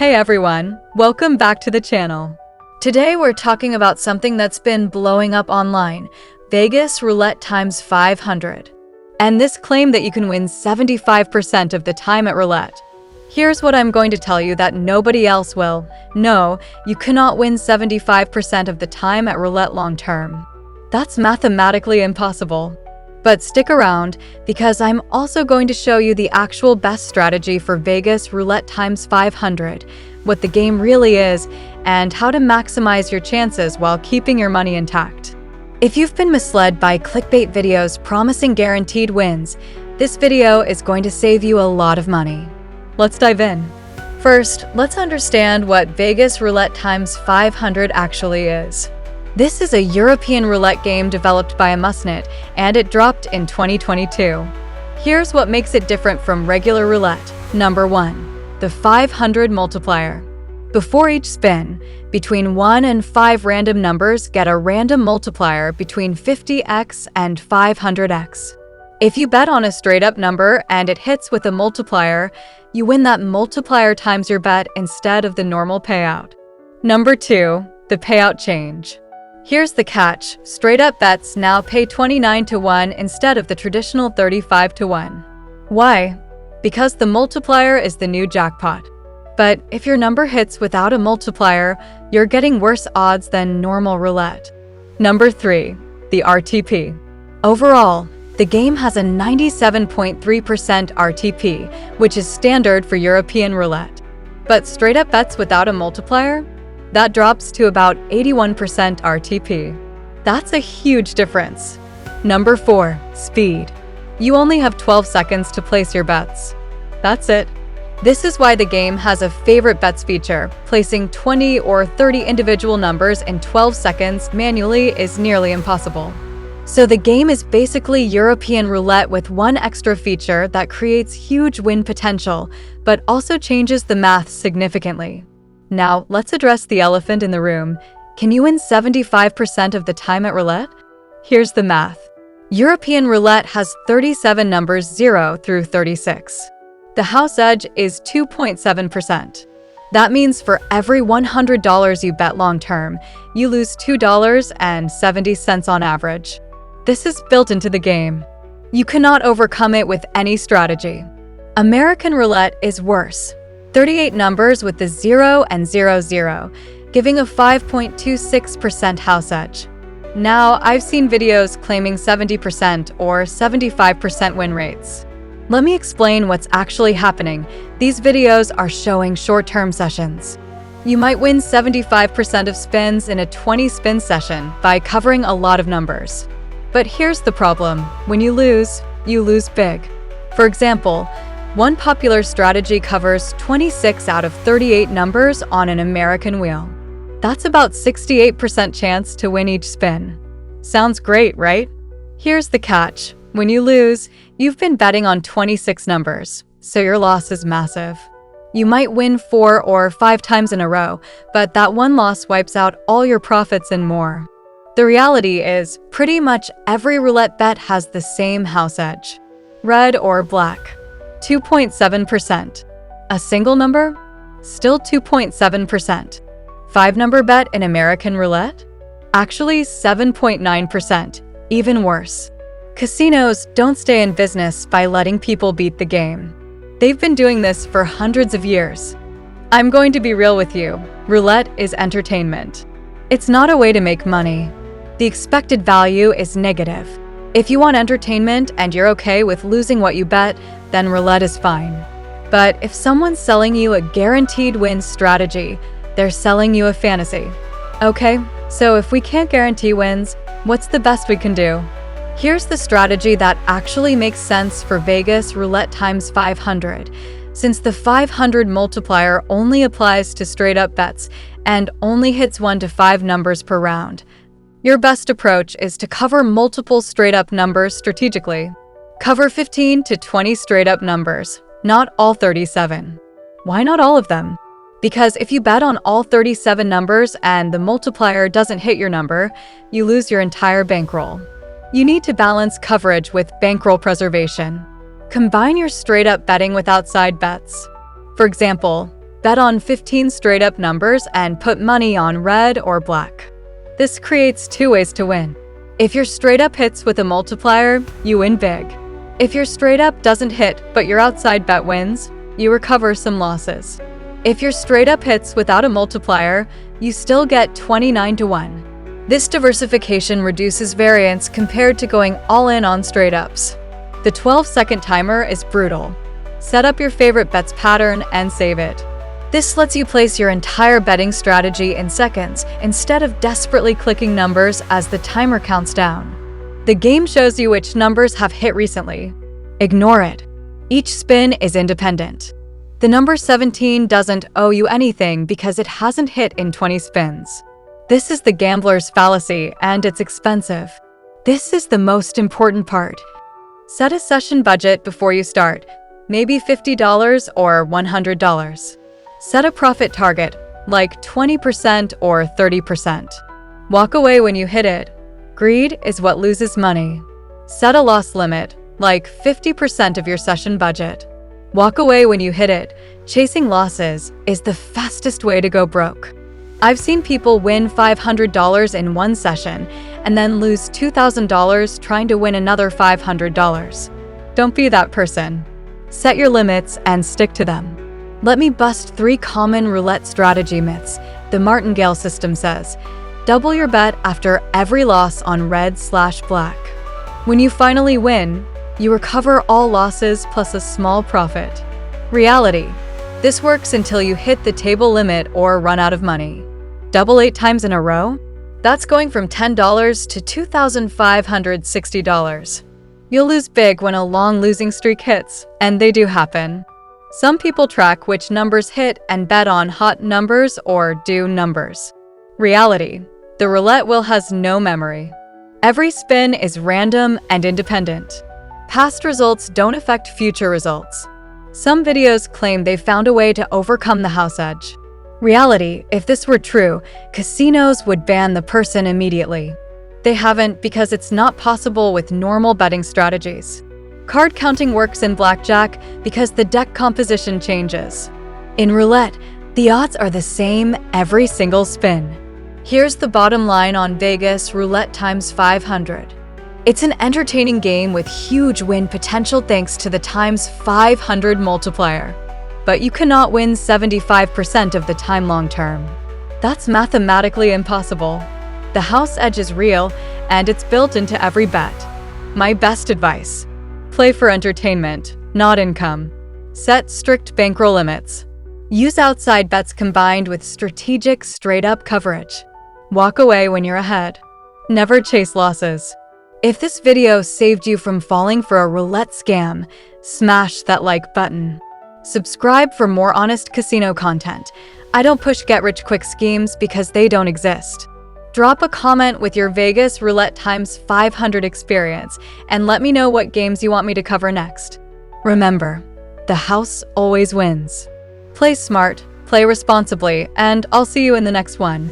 Hey everyone, welcome back to the channel. Today we're talking about something that's been blowing up online, Vegas Roulette times 500. And this claim that you can win 75% of the time at roulette. Here's what I'm going to tell you that nobody else will. No, you cannot win 75% of the time at roulette long term. That's mathematically impossible. But stick around, because I'm also going to show you the actual best strategy for Vegas Roulette times 500, what the game really is, and how to maximize your chances while keeping your money intact. If you've been misled by clickbait videos promising guaranteed wins, this video is going to save you a lot of money. Let's dive in. First, let's understand what Vegas Roulette times 500 actually is. This is a European roulette game developed by amusnet, and it dropped in 2022. Here's what makes it different from regular roulette. Number 1. The 500 multiplier. Before each spin, between 1 and 5 random numbers get a random multiplier between 50x and 500x. If you bet on a straight-up number and it hits with a multiplier, you win that multiplier times your bet instead of the normal payout. Number 2. The payout change. Here's the catch, straight-up bets now pay 29-1 instead of the traditional 35-1. Why? Because the multiplier is the new jackpot. But if your number hits without a multiplier, you're getting worse odds than normal roulette. Number 3. The RTP. Overall, the game has a 97.3% RTP, which is standard for European roulette. But straight-up bets without a multiplier? That drops to about 81% RTP. That's a huge difference. Number 4. Speed. You only have 12 seconds to place your bets. That's it. This is why the game has a favorite bets feature. Placing 20 or 30 individual numbers in 12 seconds manually is nearly impossible. So the game is basically European roulette with one extra feature that creates huge win potential, but also changes the math significantly. Now, let's address the elephant in the room. Can you win 75% of the time at roulette? Here's the math. European roulette has 37 numbers 0 through 36. The house edge is 2.7%. That means for every $100 you bet long term, you lose $2.70 on average. This is built into the game. You cannot overcome it with any strategy. American roulette is worse. 38 numbers with the 0 and 00, giving a 5.26% house edge. Now, I've seen videos claiming 70% or 75% win rates. Let me explain what's actually happening. These videos are showing short-term sessions. You might win 75% of spins in a 20-spin session by covering a lot of numbers. But here's the problem. When you lose big. For example, one popular strategy covers 26 out of 38 numbers on an American wheel. That's about 68% chance to win each spin. Sounds great, right? Here's the catch. When you lose, you've been betting on 26 numbers, so your loss is massive. You might win 4 or 5 times in a row, but that one loss wipes out all your profits and more. The reality is, pretty much every roulette bet has the same house edge. Red or black. 2.7%. A single number? Still 2.7%. 5-number bet in American roulette? Actually 7.9%. Even worse. Casinos don't stay in business by letting people beat the game. They've been doing this for hundreds of years. I'm going to be real with you. Roulette is entertainment. It's not a way to make money. The expected value is negative. If you want entertainment and you're okay with losing what you bet, then roulette is fine. But if someone's selling you a guaranteed win strategy, they're selling you a fantasy. Okay, so if we can't guarantee wins, what's the best we can do? Here's the strategy that actually makes sense for Vegas Roulette times 500, since the 500 multiplier only applies to straight-up bets and only hits 1 to 5 numbers per round. Your best approach is to cover multiple straight-up numbers strategically. Cover 15 to 20 straight-up numbers, not all 37. Why not all of them? Because if you bet on all 37 numbers and the multiplier doesn't hit your number, you lose your entire bankroll. You need to balance coverage with bankroll preservation. Combine your straight-up betting with outside bets. For example, Bet on 15 straight-up numbers and put money on red or black. This creates two ways to win. If your straight-up hits with a multiplier, you win big. If your straight-up doesn't hit but your outside bet wins, you recover some losses. If your straight-up hits without a multiplier, you still get 29-1. This diversification reduces variance compared to going all in on straight-ups. The 12-second timer is brutal. Set up your favorite bets pattern and save it. This lets you place your entire betting strategy in seconds instead of desperately clicking numbers as the timer counts down. The game shows you which numbers have hit recently. Ignore it. Each spin is independent. The number 17 doesn't owe you anything because it hasn't hit in 20 spins. This is the gambler's fallacy, and it's expensive. This is the most important part. Set a session budget before you start, maybe $50 or $100. Set a profit target, like 20% or 30%. Walk away when you hit it. Greed is what loses money. Set a loss limit, like 50% of your session budget. Walk away when you hit it. Chasing losses is the fastest way to go broke. I've seen people win $500 in one session and then lose $2,000 trying to win another $500. Don't be that person. Set your limits and stick to them. Let me bust 3 common roulette strategy myths. The martingale system says, double your bet after every loss on red/black. When you finally win, you recover all losses plus a small profit. Reality. This works until you hit the table limit or run out of money. Double 8 times in a row? That's going from $10 to $2,560. You'll lose big when a long losing streak hits, and they do happen. Some people track which numbers hit and bet on hot numbers or do numbers. Reality. The roulette wheel has no memory. Every spin is random and independent. Past results don't affect future results. Some videos claim they found a way to overcome the house edge. Reality, if this were true, casinos would ban the person immediately. They haven't because it's not possible with normal betting strategies. Card counting works in blackjack because the deck composition changes. In roulette, the odds are the same every single spin. Here's the bottom line on Vegas Roulette times 500. It's an entertaining game with huge win potential thanks to the times 500 multiplier. But you cannot win 75% of the time long term. That's mathematically impossible. The house edge is real, and it's built into every bet. My best advice: play for entertainment, not income. Set strict bankroll limits. Use outside bets combined with strategic straight-up coverage. Walk away when you're ahead. Never chase losses. If this video saved you from falling for a roulette scam, smash that like button. Subscribe for more honest casino content. I don't push get-rich-quick schemes because they don't exist. Drop a comment with your Vegas Roulette times 500 experience and let me know what games you want me to cover next. Remember, the house always wins. Play smart, play responsibly, and I'll see you in the next one.